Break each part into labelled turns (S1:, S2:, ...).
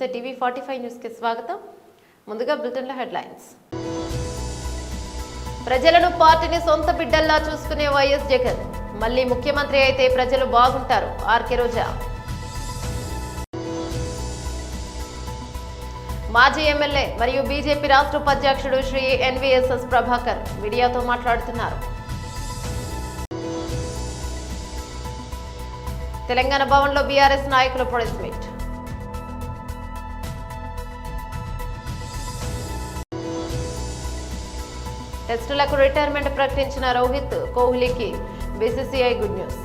S1: నమస్తే TV 45 news కి స్వాగతం. ముందుగా బులెటిన్ల హెడ్లైన్స్. ప్రజలను పార్టీని సొంత బిడ్డల్లా చూసుకునే వైఎస్ జగన్ మళ్ళీ ముఖ్యమంత్రి అయితే ప్రజలు బాగుంటారు. ఆర్కే రోజా. మాజీ ఎమ్మెల్యే మరియు బీజేపీ రాష్ట్ర ఉపాధ్యక్షుడు శ్రీ ఎన్వీఎస్ఎస్ ప్రభాకర్ మీడియాతో మాట్లాడుతున్నారు. తెలంగాణ భవన్లో బీఆర్ఎస్ నాయకుల ప్రెస్ మీట్. టెస్టులకు రిటైర్మెంట్ ప్రకటించిన రోహిత్ కోహ్లీకి బీసీసీఐ గుడ్ న్యూస్.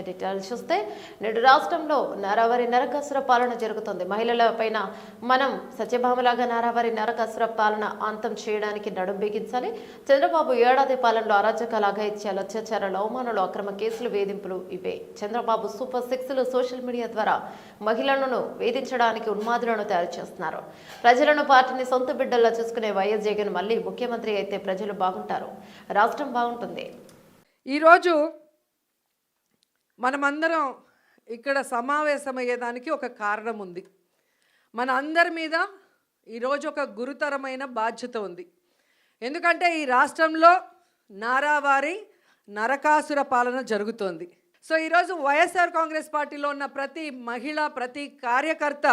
S1: డీటెయిల్స్ చూస్తే నేడు రాష్ట్రంలో నారావారి నరకాసుర పాలన జరుగుతుంది. మహిళల పైన మనం సత్యభామలాగా నారావారి నరకాసుర పాలన అంతం చేయడానికి నడుం బిగించాలి. చంద్రబాబు ఏడాది పాలనలో అరాచకాలు, అఘాయిత్యాలు, అత్యాచారాలు, అవమానాలు, అక్రమ కేసులు, వేధింపులు ఇవే. చంద్రబాబు సూపర్ సిక్స్లు సోషల్ మీడియా ద్వారా మహిళలను వేధించడానికి ఉన్మాదులను తయారు చేస్తున్నారు. ప్రజలను పార్టీని సొంత బిడ్డల్లా చూసుకునే వైఎస్ జగన్ మళ్ళీ ముఖ్యమంత్రి అయితే ప్రజలు బాగుంటారు, రాష్ట్రం బాగుంటుంది.
S2: ఈరోజు మనమందరం ఇక్కడ సమావేశమయ్యేదానికి ఒక కారణం ఉంది. మన అందరి మీద ఈరోజు ఒక గురుతరమైన బాధ్యత ఉంది. ఎందుకంటే ఈ రాష్ట్రంలో నారావారి నరకాసుర పాలన జరుగుతోంది. సో ఈరోజు వైఎస్ఆర్ కాంగ్రెస్ పార్టీలో ఉన్న ప్రతి మహిళ, ప్రతి కార్యకర్త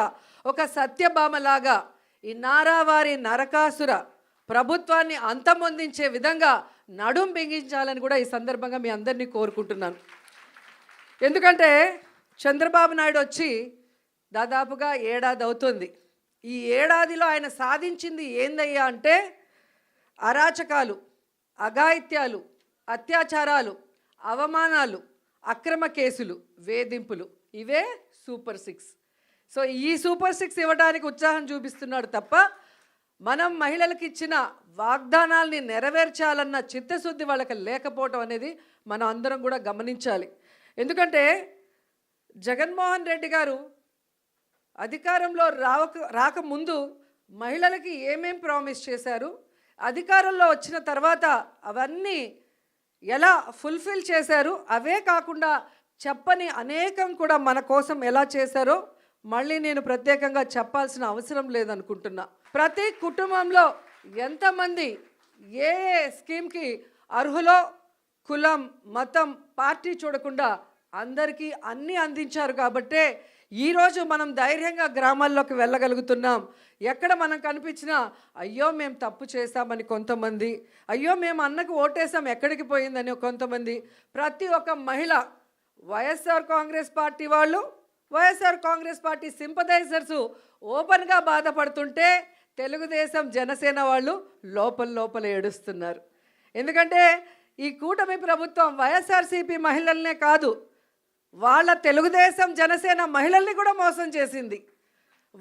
S2: ఒక సత్యభామలాగా ఈ నారావారి నరకాసుర ప్రభుత్వాన్ని అంతమొందించే విధంగా నడుం బిగించాలని కూడా ఈ సందర్భంగా మీ అందరినీ కోరుకుంటున్నాను. ఎందుకంటే చంద్రబాబు నాయుడు వచ్చి దాదాపుగా ఏడాది అవుతుంది. ఈ ఏడాదిలో ఆయన సాధించింది ఏందయ్యా అంటే అరాచకాలు, అఘాయిత్యాలు, అత్యాచారాలు, అవమానాలు, అక్రమ కేసులు, వేధింపులు ఇవే సూపర్ సిక్స్. సో ఈ సూపర్ సిక్స్ ఇవ్వడానికి ఉత్సాహం చూపిస్తున్నాడు తప్ప మనం మహిళలకు ఇచ్చిన వాగ్దానాల్ని నెరవేర్చాలన్న చిత్తశుద్ధి వాళ్ళకి లేకపోవటం అనేది మనం అందరం కూడా గమనించాలి. ఎందుకంటే జగన్మోహన్ రెడ్డి గారు అధికారంలో రాకముందు మహిళలకి ఏమేం ప్రామిస్ చేశారు, అధికారంలో వచ్చిన తర్వాత అవన్నీ ఎలా ఫుల్ఫిల్ చేశారు, అవే కాకుండా చెప్పని అనేకం కూడా మన కోసం ఎలా చేశారో మళ్ళీ నేను ప్రత్యేకంగా చెప్పాల్సిన అవసరం లేదనుకుంటున్నా. ప్రతి కుటుంబంలో ఎంతమంది ఏ స్కీమ్కి అర్హులో కులం, మతం, పార్టీ చూడకుండా అందరికీ అన్నీ అందించారు. కాబట్టే ఈరోజు మనం ధైర్యంగా గ్రామాల్లోకి వెళ్ళగలుగుతున్నాం. ఎక్కడ మనం కనిపించినా అయ్యో మేము తప్పు చేశామని కొంతమంది, అయ్యో మేము అన్నకు ఓటేసాం ఎక్కడికి పోయిందని కొంతమంది, ప్రతి ఒక్క మహిళ వైఎస్ఆర్ కాంగ్రెస్ పార్టీ వాళ్ళు, వైఎస్ఆర్ కాంగ్రెస్ పార్టీ సింపథైజర్స్ ఓపెన్గా బాధపడుతుంటే తెలుగుదేశం, జనసేన వాళ్ళు లోపల ఏడుస్తున్నారు. ఎందుకంటే ఈ కూటమి ప్రభుత్వం వైఎస్ఆర్సీపీ మహిళలనే కాదు, వాళ్ళ తెలుగుదేశం, జనసేన మహిళల్ని కూడా మోసం చేసింది.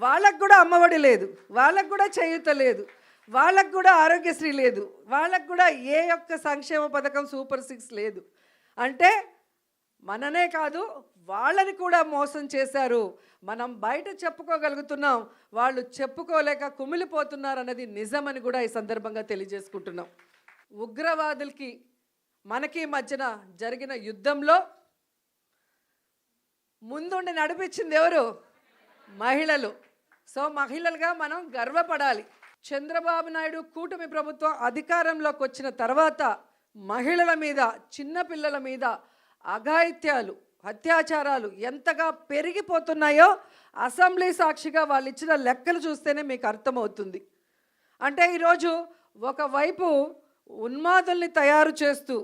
S2: వాళ్ళకు కూడా అమ్మఒడి లేదు, వాళ్ళకు కూడా చేయూత లేదు, వాళ్ళకు కూడా ఆరోగ్యశ్రీ లేదు, వాళ్ళకు కూడా ఏ ఒక్క సంక్షేమ పథకం సూపర్ సిక్స్ లేదు. అంటే మననే కాదు వాళ్ళని కూడా మోసం చేశారు. మనం బయట చెప్పుకోగలుగుతున్నాం, వాళ్ళు చెప్పుకోలేక కుమిలిపోతున్నారు అన్నది నిజమని కూడా ఈ సందర్భంగా తెలియజేసుకుంటున్నాం. ఉగ్రవాదులకి మనకి మధ్యన జరిగిన యుద్ధంలో ముందుండి నడిపించింది ఎవరు? మహిళలు. సో మహిళలుగా మనం గర్వపడాలి. చంద్రబాబు నాయుడు కూటమి ప్రభుత్వం అధికారంలోకి వచ్చిన తర్వాత మహిళల మీద, చిన్నపిల్లల మీద అఘాయిత్యాలు, అత్యాచారాలు ఎంతగా పెరిగిపోతున్నాయో అసెంబ్లీ సాక్షిగా వాళ్ళు ఇచ్చిన లెక్కలు చూస్తేనే మీకు అర్థమవుతుంది. అంటే ఈరోజు ఒకవైపు ఉన్మాదుల్ని తయారు చేస్తూ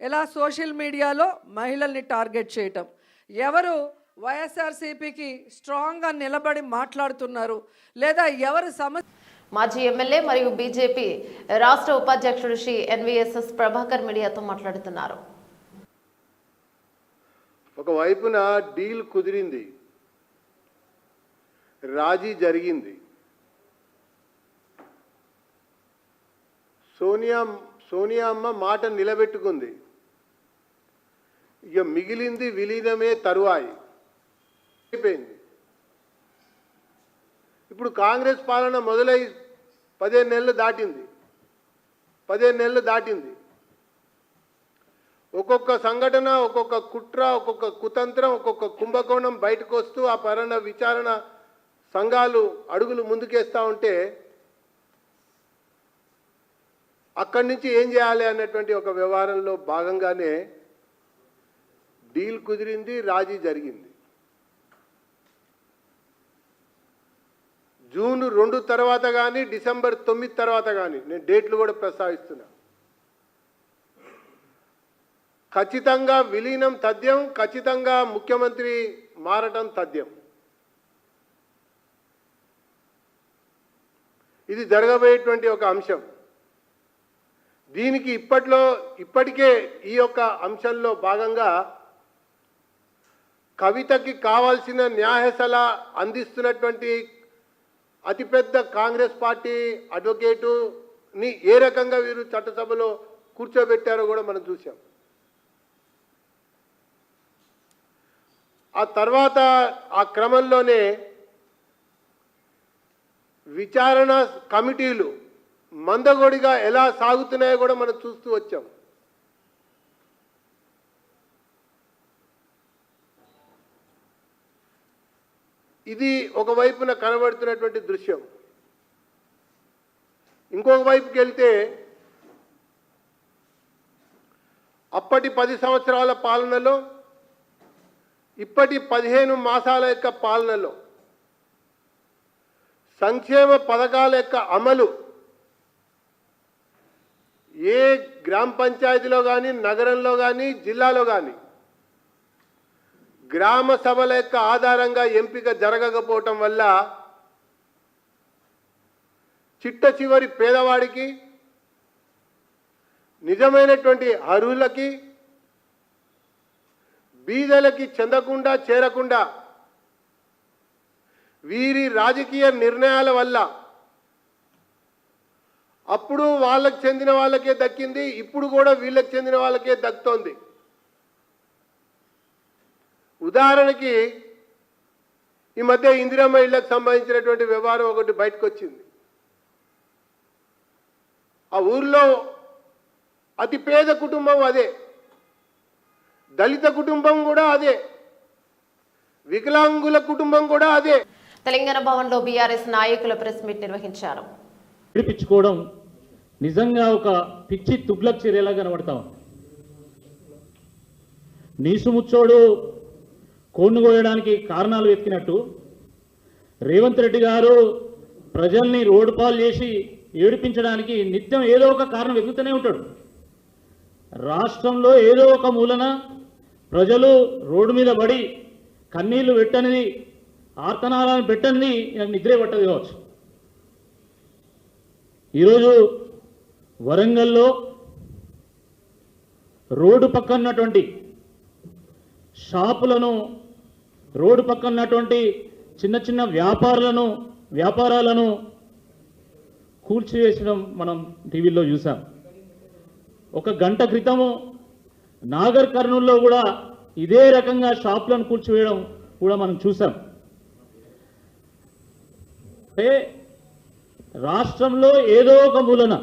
S2: ఎలా సోషల్ మీడియాలో మహిళల్ని టార్గెట్ చేయటం, ఎవరు వైఎస్ఆర్సీపీకి స్ట్రాంగ్గా నిలబడి మాట్లాడుతున్నారు లేదా ఎవరు
S1: మాజీ ఎమ్మెల్యే మరియు బీజేపీ రాష్ట్ర ఉపాధ్యక్షుడు శ్రీ ఎన్వీఎస్ఎస్ ప్రభాకర్ మీడియాతో మాట్లాడుతున్నారు.
S3: ఒకవైపున డీల్ కుదిరింది, రాజీ జరిగింది, సోనియా అమ్మ మాట నిలబెట్టుకుంది. ఇక మిగిలింది విలీనమే తరువాయి అయిపోయింది. ఇప్పుడు కాంగ్రెస్ పాలన మొదలై 15 నెలలు దాటింది. ఒక్కొక్క సంఘటన, ఒక్కొక్క కుట్ర, ఒక్కొక్క కుతంత్రం, ఒక్కొక్క కుంభకోణం బయటకు వస్తూ ఆ విచారణ సంఘాలు అడుగులు ముందుకేస్తూ ఉంటే అక్కడి నుంచి ఏం చేయాలి అన్నటువంటి ఒక వ్యవహారంలో భాగంగానే డీల్ కుదిరింది, రాజీ జరిగింది. జూన్ 2 తర్వాత కానీ డిసెంబర్ 9 తర్వాత కానీ, నేను డేట్లు కూడా ప్రస్తావిస్తున్నా, ఖచ్చితంగా విలీనం తథ్యం, ఖచ్చితంగా ముఖ్యమంత్రి మారటం తథ్యం. ఇది జరగబోయేటువంటి ఒక అంశం. దీనికి ఇప్పటికే ఈ యొక్క అంశంలో భాగంగా కవితకి కావాల్సిన న్యాయ సలహా అందిస్తున్నటువంటి అతిపెద్ద కాంగ్రెస్ పార్టీ అడ్వకేటుని ఏ రకంగా వీరు చట్టసభలో కూర్చోబెట్టారో కూడా మనం చూసాం. ఆ తర్వాత ఆ క్రమంలోనే విచారణ కమిటీలు మందగొడిగా ఎలా సాగుతున్నాయో కూడా మనం చూస్తూ వచ్చాం. ఇది ఒకవైపున కనబడుతున్నటువంటి దృశ్యం. ఇంకొక వైపుకి వెళ్తే అప్పటి 10 సంవత్సరాల పాలనలో, ఇప్పటి 15 మాసాల యొక్క పాలనలో సంక్షేమ పథకాల యొక్క అమలు ఏ గ్రామ పంచాయతీలో కానీ, నగరంలో కానీ, జిల్లాలో కానీ గ్రామ సభల యొక్క ఆధారంగా ఎంపిక జరగకపోవటం వల్ల చిట్ట చివరి పేదవాడికి, నిజమైనటువంటి అర్హులకి, బీదలకి చెందకుండా చేరకుండా వీరి రాజకీయ నిర్ణయాల వల్ల అప్పుడు వాళ్ళకి చెందిన వాళ్ళకే దక్కింది, ఇప్పుడు కూడా వీళ్ళకి చెందిన వాళ్ళకే దక్కుతోంది. ఉదాహరణకి ఈ మధ్య ఇందిరమ్మ ఇళ్లకు సంబంధించినటువంటి వ్యవహారం ఒకటి బయటకు వచ్చింది. ఆ ఊర్లో అతి పేద కుటుంబం అదే, దళిత కుటుంబం కూడా అదే, వికలాంగుల కుటుంబం కూడా అదే.
S1: తెలంగాణ భవన్లో బీఆర్ఎస్ నాయకులు ప్రెస్ మీట్ నిర్వహించారు.
S4: విడిపించుకోవడం నిజంగా ఒక పిచ్చి తుగ్లక్ చర్యలా కనబడతా ఉంది. నీసుముచ్చోడు కోన్ను కోయడానికి కారణాలు వెతికినట్టు రేవంత్ రెడ్డి గారు ప్రజల్ని రోడ్డు పాలు చేసి ఏడిపించడానికి నిత్యం ఏదో ఒక కారణం వెతుకుతూనే ఉంటాడు. రాష్ట్రంలో ఏదో ఒక మూలన ప్రజలు రోడ్డు మీద పడి కన్నీళ్లు పెట్టనిది, ఆర్తనాలను పెట్టనిది నాకు నిద్రే పట్టదు కావచ్చు. ఈరోజు వరంగల్లో రోడ్డు పక్కన ఉన్నటువంటి షాపులను, రోడ్డు పక్కన ఉన్నటువంటి చిన్న చిన్న వ్యాపారాలను కూల్చివేసడం మనం టీవీలో చూసాం. ఒక గంట క్రితము నాగర్ కర్నూల్లో కూడా ఇదే రకంగా షాపులను కూల్చివేయడం కూడా మనం చూసాం. అంటే రాష్ట్రంలో ఏదో ఒక మూలన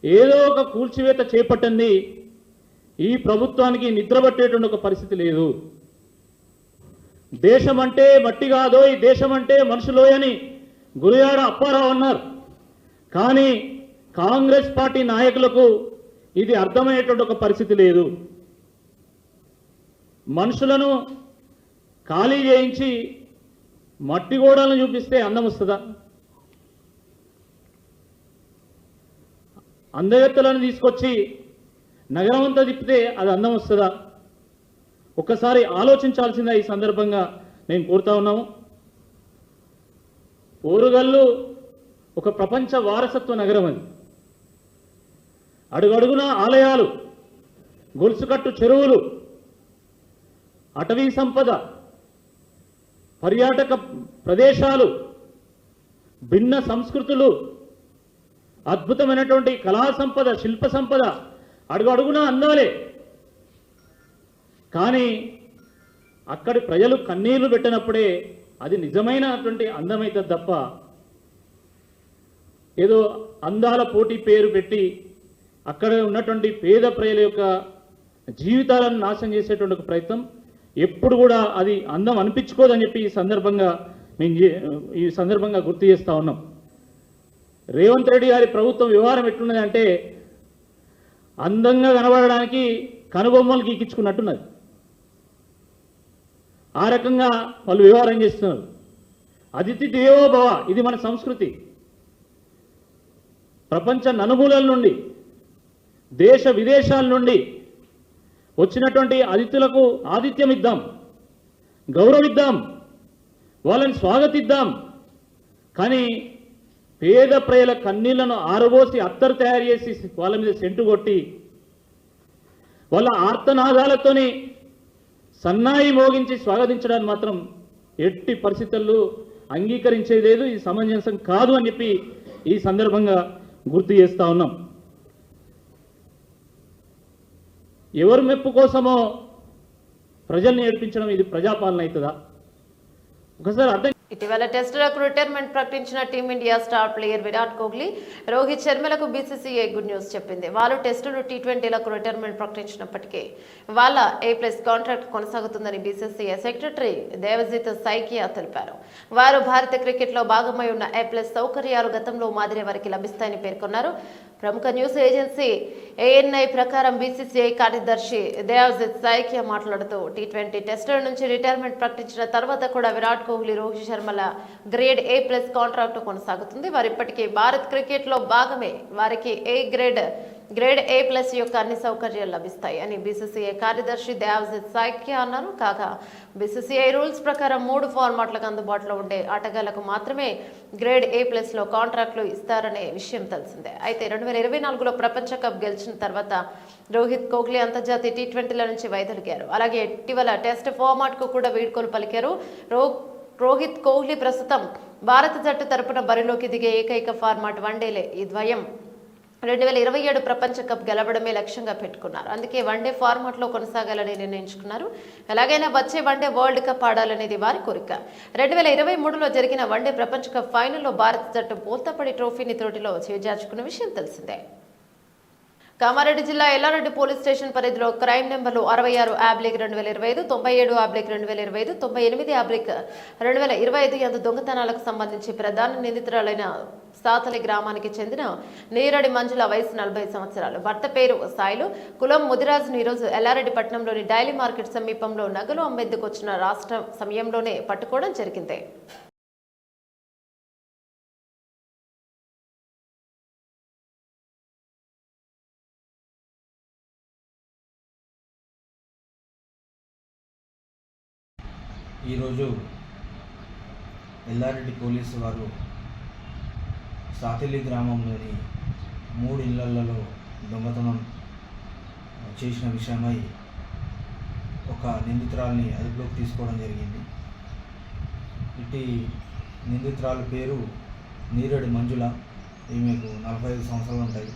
S4: ఏదో ఒక కూల్చివేత చేపట్టండి ఈ ప్రభుత్వానికి నిద్రపట్టేటువంటి ఒక పరిస్థితి లేదు. దేశం అంటే మట్టి కాదో, ఈ దేశం అంటే మనుషులోయని గురజాడ అప్పారావు అన్నారు. కానీ కాంగ్రెస్ పార్టీ నాయకులకు ఇది అర్థమయ్యేటువంటి ఒక పరిస్థితి లేదు. మనుషులను ఖాళీ చేయించి మట్టి గోడలను చూపిస్తే అందం వస్తుందా? అందగత్తలను తీసుకొచ్చి నగరం అంతా తిప్పితే అది అందం వస్తుందా? ఒక్కసారి ఆలోచించాల్సిందా ఈ సందర్భంగా నేను కోరుతా ఉన్నాము. ఓరుగల్లు ఒక ప్రపంచ వారసత్వ నగరం. అది అడుగడుగున ఆలయాలు, గొలుసుకట్టు చెరువులు, అటవీ సంపద, పర్యాటక ప్రదేశాలు, భిన్న సంస్కృతులు, అద్భుతమైనటువంటి కళా సంపద, శిల్ప సంపద అడుగడుగున అందాలే. కానీ అక్కడి ప్రజలు కన్నీళ్లు పెట్టినప్పుడే అది నిజమైనటువంటి అందమైతుంది తప్ప ఏదో అందాల పోటీ పేరు పెట్టి అక్కడ ఉన్నటువంటి పేద ప్రజల యొక్క జీవితాలను నాశనం చేసేటువంటి ఒక ప్రయత్నం ఎప్పుడు కూడా అది అందం అనిపించుకోదని చెప్పి ఈ సందర్భంగా గుర్తు చేస్తూ ఉన్నాం. రేవంత్ రెడ్డి గారి ప్రభుత్వం వ్యవహారం ఎట్లున్నది అంటే అందంగా కనబడడానికి కనుబొమ్మలు గీకించుకున్నట్టున్నది. ఆ రకంగా వాళ్ళు వ్యవహారం చేస్తున్నారు. అతిథి దేవో భవ, ఇది మన సంస్కృతి. ప్రపంచ నలుమూలల నుండి, దేశ విదేశాల నుండి వచ్చినటువంటి అతిథులకు ఆతిథ్యం ఇద్దాం, గౌరవిద్దాం, వాళ్ళని స్వాగతిద్దాం. కానీ పేద ప్రజల కన్నీళ్లను ఆరబోసి అత్తరు తయారు చేసి వాళ్ళ మీద సెంటు కొట్టి వాళ్ళ ఆర్తనాదాలతోని సన్నాయి మోగించి స్వాగతించడానికి మాత్రం ఎట్టి పరిస్థితుల్లో అంగీకరించేది లేదు. ఇది సమంజసం కాదు అని చెప్పి ఈ సందర్భంగా గుర్తు చేస్తూ ఉన్నాం. ఎవరి మెప్పు కోసమో ప్రజల్ని ఏడిపించడం ఇది ప్రజాపాలన అవుతుందా? ఒకసారి అర్థం.
S1: ఇటీవల టెస్టులకు రిటైర్మెంట్ ప్రకటించిన team India star player Virat Kohli, Rohit శర్మలకు బీసీసీఐ గుడ్ న్యూస్ చెప్పింది. వాళ్ళు టెస్టులు T20లకు రిటైర్మెంట్ ప్రకటించినప్పటికీ వాళ్ళ A+ కాంట్రాక్ట్ కొనసాగుతుందని బీసీసీఐ సెక్రటరీ దేవజిత్ సైకియా తెలిపారు. వారు భారత క్రికెట్లో భాగమై ఉన్న A+ సౌకర్యాలు గతంలో మాదిరి వారికి లభిస్తాయని పేర్కొన్నారు. ప్రముఖ న్యూస్ ఏజెన్సీ ANI ప్రకారం బీసీసీఐ కార్యదర్శి దేవజిత్ సైకియా మాట్లాడుతూ T20 టెస్టుల నుంచి రిటైర్మెంట్ ప్రకటించిన తర్వాత కూడా విరాట్ కోహ్లీ, రోహిత్ శర్మల గ్రేడ్ A+ కాంట్రాక్టు కొనసాగుతుంది. వారు ఇప్పటికీ భారత్ క్రికెట్లో భాగమే. వారికి గ్రేడ్ A+ యొక్క అన్ని సౌకర్యాలు లభిస్తాయి అని బీసీసీఐ కార్యదర్శి దేవజిత్ సైకియా అన్నారు. కాగా బీసీసీఐ రూల్స్ ప్రకారం 3 ఫార్మాట్లకు అందుబాటులో ఉండే ఆటగాళ్లకు మాత్రమే గ్రేడ్ A+లో కాంట్రాక్టులు ఇస్తారనే విషయం తెలిసిందే. అయితే 2024లో ప్రపంచ కప్ గెలిచిన తర్వాత రోహిత్ కోహ్లీ అంతర్జాతీయ T20ల నుంచి వైదొలిగారు. అలాగే ఇటీవల టెస్ట్ ఫార్మాట్కు కూడా వీడ్కోలు పలికారు. రోహిత్ కోహ్లీ ప్రస్తుతం భారత జట్టు తరపున బరిలోకి దిగే ఏకైక ఫార్మాట్ వన్డేలే. ఈ ద్వయం 2027 ప్రపంచ కప్ గెలవడమే లక్ష్యంగా పెట్టుకున్నారు. అందుకే వన్డే ఫార్మాట్లో కొనసాగాలని నిర్ణయించుకున్నారు. ఎలాగైనా వచ్చే వన్డే వరల్డ్ కప్ ఆడాలనేది వారి కోరిక. 2023లో జరిగిన వన్డే ప్రపంచ కప్ ఫైనల్లో భారత జట్టు బోల్తాపడి ట్రోఫీని త్రోటిలో చేజార్చుకున్న విషయం తెలిసిందే. కామారెడ్డి జిల్లా ఎల్లారెడ్డి పోలీస్ స్టేషన్ పరిధిలో క్రైమ్ నెంబర్లు 66/2025, 97/2025, 98/2025 యందు దొంగతనాలకు సంబంధించి ప్రధాన నిందితురాలైన సాతలి గ్రామానికి చెందిన నీరడి మంజుల, వయసు 40 సంవత్సరాలు, భర్త పేరు సాయిలు, కులం ముదిరాజును ఈరోజు ఎల్లారెడ్డి పట్టణంలోని డైలీ మార్కెట్ సమీపంలో నగలు అమ్మేందుకు వచ్చిన రాష్ట్ర సమయంలోనే పట్టుకోవడం జరిగింది.
S5: ఈరోజు ఎల్లారెడ్డి పోలీసు వారు సాతిలి గ్రామంలోని 3 ఇళ్లలో దొంగతనం చేసిన విషయమై ఒక నిందితురాల్ని అదుపులోకి తీసుకోవడం జరిగింది. ఇటు నిందితురాలు పేరు నీరడి మంజుల. ఈమెకు 45 సంవత్సరాలు ఉంటాయి.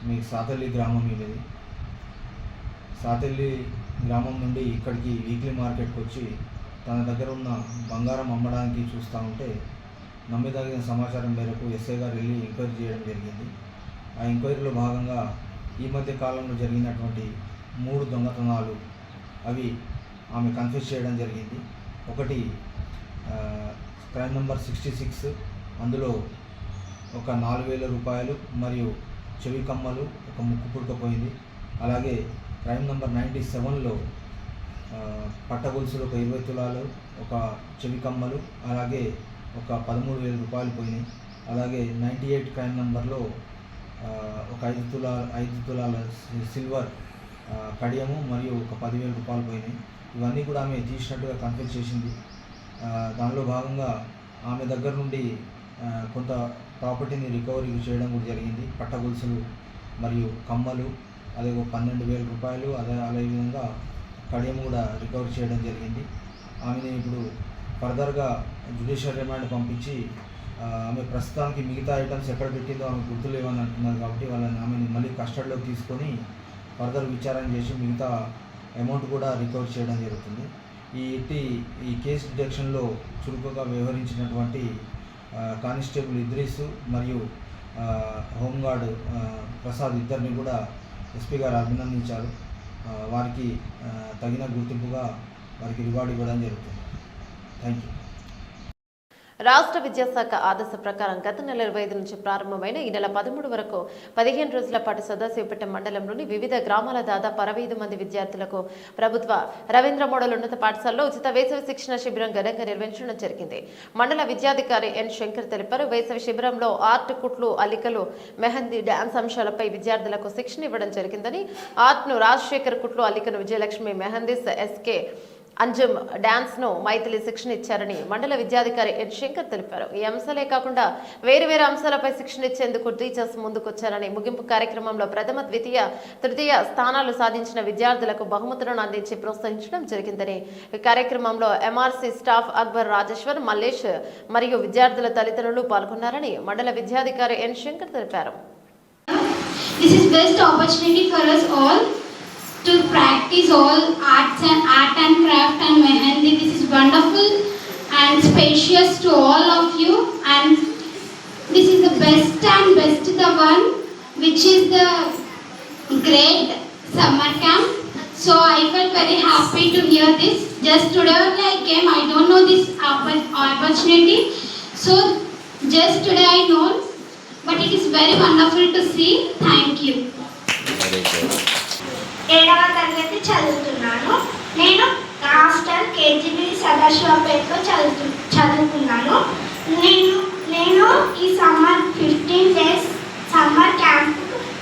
S5: మీకు సాతిలి గ్రామం ఇది. సాతిలి గ్రామం నుండి ఇక్కడికి వీక్లీ మార్కెట్కి వచ్చి తన దగ్గర ఉన్న బంగారం అమ్మడానికి చూస్తూ ఉంటే నమ్మిదగిన సమాచారం మేరకు ఎస్ఐ గారు వెళ్ళి ఎంక్వైరీ చేయడం జరిగింది. ఆ ఎంక్వైరీలో భాగంగా ఈ మధ్య కాలంలో జరిగినటువంటి 3 దొంగతనాలు అవి ఆమె కన్ఫ్యూజ్ చేయడం జరిగింది. ఒకటి క్రైమ్ నెంబర్ 66, అందులో ఒక 4,000 రూపాయలు మరియు చెవి కమ్మలు, ఒక ముక్కు పుడకపోయింది. అలాగే క్రైమ్ నెంబర్ 97లో పట్టగొలుసులు ఒక 20 తులాలు, ఒక చెవి కమ్మలు, అలాగే ఒక 13,000 రూపాయలు పోయినాయి. అలాగే 98 క్రైమ్ నెంబర్లో ఒక 5 తులాల సిల్వర్ కడియము మరియు ఒక 10,000 రూపాయలు పోయినాయి. ఇవన్నీ కూడా ఆమె తీసినట్టుగా కన్ఫ్యూజ్ చేసింది. దానిలో భాగంగా ఆమె దగ్గర నుండి కొంత ప్రాపర్టీని రికవరీ చేయడం కూడా జరిగింది. పట్టగొలుసులు మరియు కమ్మలు, అదే 12,000 రూపాయలు, అదేవిధంగా కడియం కూడా రికవర్ చేయడం జరిగింది. ఆమెను ఇప్పుడు ఫర్దర్గా జ్యుడిషియల్ రిమాండ్ పంపించి ఆమె ప్రస్తుతానికి మిగతా ఐటమ్స్ ఎక్కడ పెట్టిందో ఆమె గుర్తులేవని అంటున్నారు. కాబట్టి ఆమెను మళ్ళీ కస్టడీలోకి తీసుకొని ఫర్దర్ విచారణ చేసి మిగతా అమౌంట్ కూడా రికవర్ చేయడం జరుగుతుంది. ఈ కేసు డిటెక్షన్లో చురుకుగా వ్యవహరించినటువంటి కానిస్టేబుల్ ఇద్రీస్ మరియు హోంగార్డ్ ప్రసాద్ ఇద్దరిని కూడా ఎస్పీ గారు అభినందించారు. వారికి తగిన గుర్తింపుగా వారికి రివార్డు ఇవ్వడం జరుగుతుంది. Thank you.
S1: రాష్ట్ర విద్యాశాఖ ఆదేశ ప్రకారం గత నెల 25 నుంచి ప్రారంభమైన ఈ నెల 13 వరకు 15 రోజుల పాటు సదాశివపేట మండలంలోని వివిధ గ్రామాల దాదాపు 65 మంది విద్యార్థులకు ప్రభుత్వ రవీంద్ర మోడల్ ఉన్నత పాఠశాలలో ఉచిత వేసవి శిక్షణ శిబిరం ఘనంగా నిర్వహించడం జరిగింది. మండల విద్యాధికారి ఎన్ శంకర్ తెలిపారు. వేసవి శిబిరంలో ఆర్ట్, కుట్లు, అల్లికలు, మెహందీ, డాన్స్ అంశాలపై విద్యార్థులకు శిక్షణ ఇవ్వడం జరిగిందని ఆర్ట్ను రాజశేఖర్, కుట్లు, అల్లికను విజయలక్ష్మి, మెహందీస్ ఎస్కే అంజుమ్, డాన్స్ ను మైథిలి శిక్షణ ఇచ్చారని మండల విద్యాధికారి ఎన్ శంకర్ తెలిపారు. ఈ అంశాలే కాకుండా వేరు అంశాలపై శిక్షణ ఇచ్చేందుకు టీచర్స్ ముందుకొచ్చారని, ముగింపు కార్యక్రమంలో ప్రథమ, ద్వితీయ, తృతీయ స్థానాలు సాధించిన విద్యార్థులకు బహుమతులను అందించి ప్రోత్సహించడం జరిగిందని, ఈ కార్యక్రమంలో ఎంఆర్సీ స్టాఫ్ అక్బర్, రాజేశ్వర్, మల్లేష్ మరియు విద్యార్థుల తల్లిదండ్రులు పాల్గొన్నారని మండల విద్యాధికారి ఎన్ శంకర్ తెలిపారు.
S6: This is best opportunity for us all to practice all art and craft and mehendi. This is wonderful and spacious to all of you, and this is the the one which is the great summer camp. So I felt very happy to hear this. Just today only I came. I don't know this opportunity. So just today I know, but it is very wonderful to see. Thank you.
S7: ఏడవ తరగతి చదువుతున్నాను. నేను hostel KGB సదాశివపేటలో చదువుకున్నాను. నేను ఈ summer 15 days summer camp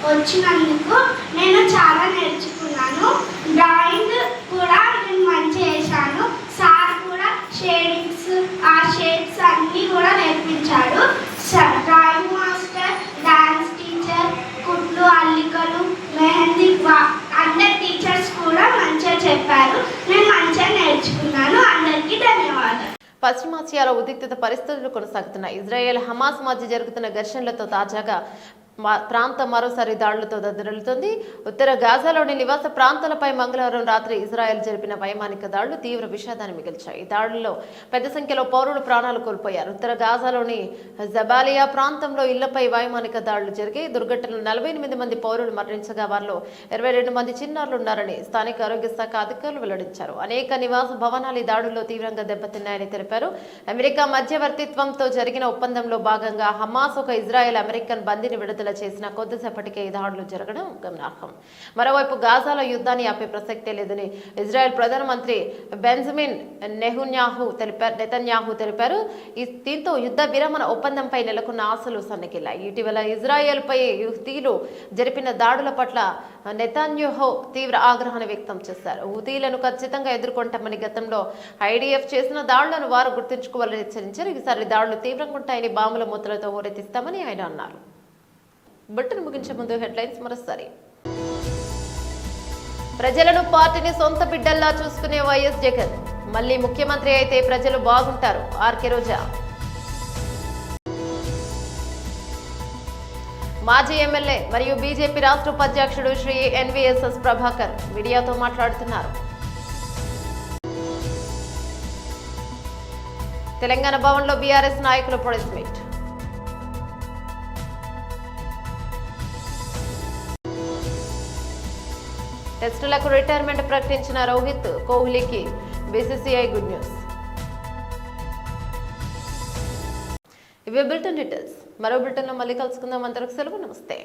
S7: వచ్చినందుకు నేను చాలా నేర్చుకున్నాను. డ్రాయింగ్ కూడా నేను మంచిగా చేశాను. సార్ కూడా షేడింగ్స్, ఆ షేడ్స్ అన్నీ కూడా నేర్పించాడు. డ్రాయింగ్ మాస్టర్, డాన్స్ టీచర్, కుట్లు, అల్లికలు, మెహందీ, అందరు టీచర్స్ కూడా మంచిగా చెప్పారు. నేను మంచిగా నేర్చుకున్నాను. అందరికీ ధన్యవాదాలు.
S1: పశ్చిమాసియాలో ఉద్రిక్తత పరిస్థితులు కొనసాగుతున్నాయి. ఇజ్రాయెల్, హమాస్ మధ్య జరుగుతున్న ఘర్షణలతో తాజాగా ప్రాంతం మరోసారి దాడులతో దద్దరిల్లుతోంది. ఉత్తర గాజాలోని నివాస ప్రాంతాలపై మంగళవారం రాత్రి ఇజ్రాయెల్ జరిపిన వైమానిక దాడులు తీవ్ర విషాదాన్ని మిగిల్చాయి. ఈ దాడుల్లో పెద్ద సంఖ్యలో పౌరులు ప్రాణాలు కోల్పోయారు. ఉత్తర గాజాలోని జబాలియా ప్రాంతంలో ఇళ్లపై వైమానిక దాడులు జరిగాయి. దుర్ఘటనలో 48 మంది పౌరులు మరణించగా వారిలో 22 మంది చిన్నారులు ఉన్నారని స్థానిక ఆరోగ్య శాఖ అధికారులు వెల్లడించారు. అనేక నివాస భవనాలు ఈ దాడుల్లో తీవ్రంగా దెబ్బతిన్నాయని తెలిపారు. అమెరికా మధ్యవర్తిత్వంతో జరిగిన ఒప్పందంలో భాగంగా హమాస్ ఒక ఇజ్రాయెల్ అమెరికన్ బందీని విడుదల చేసిన కొద్దిసేపటికే ఈ దాడులు జరగడం గమనార్హం. మరోవైపు గాజాలో యుద్ధాన్ని ఆపే ప్రసక్తే లేదని ఇజ్రాయెల్ ప్రధానమంత్రి బెంజమిన్ నెతన్యాహు తెలిపారు. దీంతో యుద్ధ విరమణ ఒప్పందంపై నెలకొన్న ఆశలు సన్నగిల్లాయి. ఇటీవల ఇజ్రాయెల్ పై హూతీలు జరిపిన దాడుల పట్ల నెతన్యాహు తీవ్ర ఆగ్రహాన్ని వ్యక్తం చేశారు. హూతీలను ఖచ్చితంగా ఎదుర్కొంటామని గతంలో ఐడిఎఫ్ చేసిన దాడులను వారు గుర్తుంచుకోవాలని హెచ్చరించారు. ఈసారి దాడులు తీవ్రంగా ఉంటాయని, బాంబుల మూతలతో హోరెత్తిస్తామని ఆయన అన్నారు. బులెటిన్ ముగించే ముందు హెడ్లైన్స్ మరోసారి. ప్రజలను పార్టీని సొంత బిడ్డల్లా చూసుకునే వైఎస్ జగన్, మళ్లీ ముఖ్యమంత్రి అయితే ప్రజలు బాగుంటారు. ఆర్కే రోజా. మాజీ ఎమ్మెల్యే మరియు బీజేపీ రాష్ట్ర ఉపాధ్యక్షుడు శ్రీ ఎన్వీఎస్ఎస్ ప్రభాకర్ మీడియాతో మాట్లాడుతున్నారు. తెలంగాణ భవన్లో బీఆర్ఎస్ నాయకులు ప్రెస్ మీట్. టెస్టులకు రిటైర్మెంట్ ప్రకటించిన రోహిత్, కోహ్లీకి బీసీసీఐ గుడ్ న్యూస్. ఇవే బులెటిన్ డీటెయిల్స్. మరో బులెటిన్లో మళ్ళీ కలుసుకుందాం. అందరికి సెలవు. నమస్తే.